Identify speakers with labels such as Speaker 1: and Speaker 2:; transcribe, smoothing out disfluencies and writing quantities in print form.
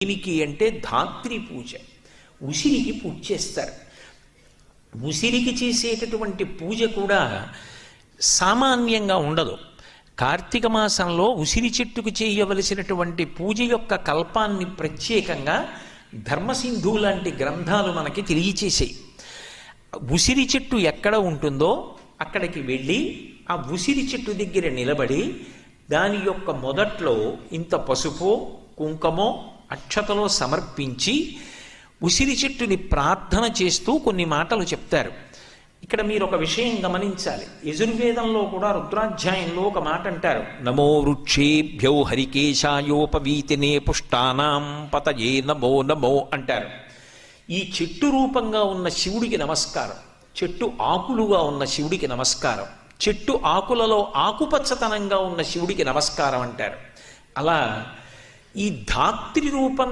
Speaker 1: దీనికి అంటే ధాత్రి పూజ. ఉసిరికి పూజ చేస్తారు. ఉసిరికి చేసేటటువంటి పూజ కూడా సామాన్యంగా ఉండదు. కార్తీక మాసంలో ఉసిరి చెట్టుకు చేయవలసినటువంటి పూజ యొక్క కల్పాన్ని ప్రత్యేకంగా ధర్మసింధు లాంటి గ్రంథాలు మనకి తెలియచేసాయి. ఉసిరి చెట్టు ఎక్కడ ఉంటుందో అక్కడికి వెళ్ళి ఆ ఉసిరి చెట్టు దగ్గర నిలబడి దాని యొక్క మొదట్లో ఇంత పసుపు కుంకుమో అక్షతలో సమర్పించి ఉసిరి చెట్టుని ప్రార్థన చేస్తూ కొన్ని మాటలు చెప్తారు. ఇక్కడ మీరు ఒక విషయం గమనించాలి. యజుర్వేదంలో కూడా రుద్రాధ్యాయంలో ఒక మాట అంటారు, నమో వృక్షేభ్యో హరికేశాయోపవీతినే పుష్టానాం పతయే నమో నమో అంటారు. ఈ చెట్టు రూపంగా ఉన్న శివుడికి నమస్కారం, చెట్టు ఆకులుగా ఉన్న శివుడికి నమస్కారం, చెట్టు ఆకులలో ఆకుపచ్చతనంగా ఉన్న శివుడికి నమస్కారం అంటారు. అలా ఈ ధాత్రి రూపం